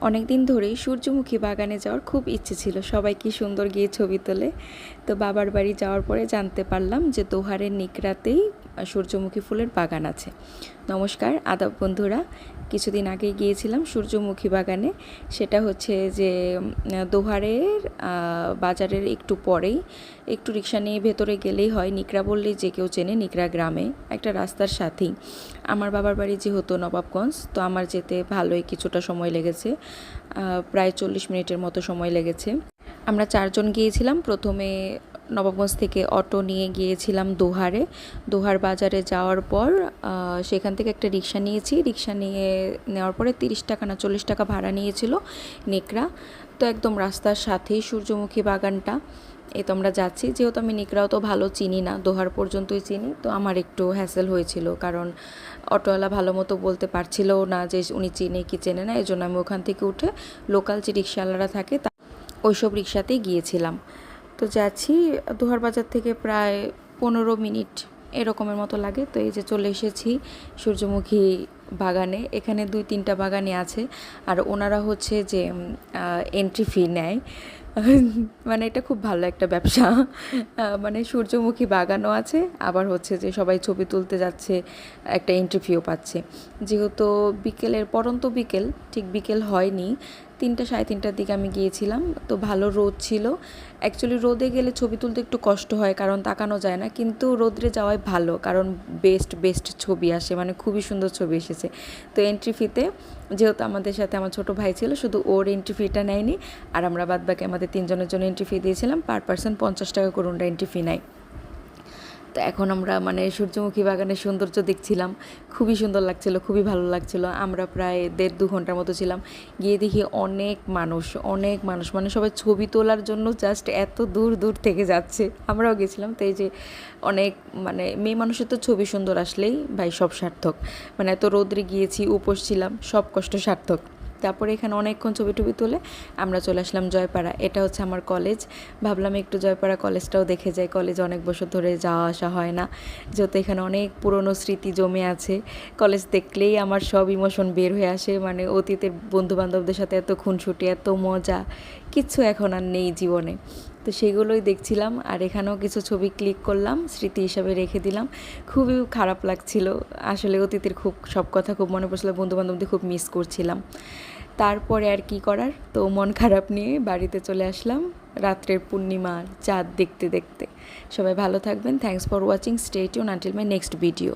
অনেক দিন ধরেই সূর্যমুখী বাগানে যাওয়ার খুব ইচ্ছে ছিল। সবাই কি সুন্দর গিয়ে ছবি তোলে। তো বাবার বাড়ি যাওয়ার পরে জানতে পারলাম যে দোহারের নিকড়াতেই সূর্যমুখী ফুলের বাগান আছে। নমস্কার, আদাব বন্ধুরা। কিছুদিন আগেই গিয়েছিলাম সূর্যমুখী বাগানে। সেটা হচ্ছে যে দোহারের বাজারের একটু পরেই, একটু রিক্সা নিয়ে ভেতরে গেলেই হয়। নিকড়া বললেই যে কেউ চেনে, নিকড়া গ্রামে একটা রাস্তার সাথেই। আমার বাবার বাড়ি যেহেতু নবাবগঞ্জ, তো আমার যেতে ভালোই কিছুটা সময় লেগেছে, প্রায় 40 মিনিটের মতো সময় লেগেছে। আমরা 4 জন গিয়েছিলাম। প্রথমে নবাবগঞ্জ থেকে অটো নিয়ে গিয়েছিলাম দোহারে। দোহার বাজারে যাওয়ার পর সেখান থেকে একটা রিক্সা নিয়েছি। রিক্সা নেওয়ার পরে 30 টাকা না 40 টাকা ভাড়া নিয়েছিল নেকড়া। তো একদম রাস্তার সাথেই সূর্যমুখী বাগানটা। এই তো আমরা যাচ্ছি। যেহেতু আমি নিকড়াও তো ভালো চিনি না, দোহার পর্যন্তই চিনি, তো আমার একটু হ্যাসেল হয়েছিল, কারণ অটোওয়ালা ভালো মতো বলতে পারছিলও না যে উনি চিনে কি চেনে না। এই জন্য আমি ওখান থেকে উঠে লোকাল যে রিক্সাওয়ালারা থাকে ওইসব রিক্সাতেই গিয়েছিলাম। তো যাচ্ছি, দোহার বাজার থেকে প্রায় 15 মিনিট এরকমের মতো লাগে। তো এই যে চলে এসেছি সূর্যমুখী বাগানে। এখানে 2-3টা বাগানে আছে, আর ওনারা হচ্ছে যে এন্ট্রি ফি নেয়। মানে এটা খুব ভালো একটা ব্যবসা। মানে সূর্যমুখী বাগানও আছে, আবার হচ্ছে যে সবাই ছবি তুলতে যাচ্ছে, একটা এন্ট্রি ফিও পাচ্ছে। যেহেতু বিকেলের পরন্ত বিকেল, ঠিক বিকেল হয়নি, 3টা 3:30টার দিকে আমি গিয়েছিলাম। তো ভালো রোদ ছিল। অ্যাকচুয়ালি রোদে গেলে ছবি তুলতে একটু কষ্ট হয়, কারণ তাকানো যায় না, কিন্তু রোদ্রে যাওয়াই ভালো, কারণ বেস্ট ছবি আসে, মানে খুবই সুন্দর ছবি এসেছে। তো এন্ট্রি ফিতে, যেহেতু আমাদের সাথে আমার ছোটো ভাই ছিল, শুধু ওর এন্ট্রি ফিটা নেয়নি, আর আমরা বাদবাকি আমাদের 3 জনের জন্য এন্ট্রি ফি দিয়েছিলাম। পার পার্সন 50 টাকা করে ওরা এন্ট্রি ফি নেয়। তো এখন আমরা মানে সূর্যমুখী বাগানের সৌন্দর্য দেখছিলাম। খুবই সুন্দর লাগছিল, খুবই ভালো লাগছিল। আমরা প্রায় 1.5-2 ঘন্টার মতো ছিলাম। গিয়ে দেখি অনেক মানুষ, মানে সবাই ছবি তোলার জন্য জাস্ট এত দূর দূর থেকে যাচ্ছে। আমরাও গেছিলাম। তো এই যে অনেক, মানে মেয়ে মানুষের তো ছবি সুন্দর আসলেই ভাই সব সার্থক। মানে এত রোদ্রে গিয়েছি, উপোস ছিলাম, সব কষ্ট সার্থক। তারপরে এখানে অনেকক্ষণ ছবি টবি তুলে আমরা চলে আসলাম জয়পাড়া। এটা হচ্ছে আমার কলেজ। ভাবলাম একটু জয়পাড়া কলেজটাও দেখে যাই। কলেজে অনেক বছর ধরে যাওয়া আসা হয় না, যেহেতু এখানে অনেক পুরনো স্মৃতি জমে আছে। কলেজ দেখলেই আমার সব ইমোশন বের হয়ে আসে। মানে অতীতের বন্ধুবান্ধবদের সাথে এত খুনসুটি, এত মজা, কিচ্ছু এখন আর নেই জীবনে। তো সেগুলোই দেখছিলাম, আর এখানেও কিছু ছবি ক্লিক করলাম, স্মৃতি হিসাবে রেখে দিলাম। খুবই খারাপ লাগছিল আসলে, অতীতের খুব সব কথা খুব মনে পড়ছিল, বন্ধুবান্ধবদের খুব মিস করছিলাম। তারপরে আর কি করার, তো মন খারাপ নিয়ে বাড়িতে চলে আসলাম রাত্রের পূর্ণিমার চাঁদ দেখতে দেখতে। সবাই ভালো থাকবেন। Thanks for watching. Stay tune until my next video.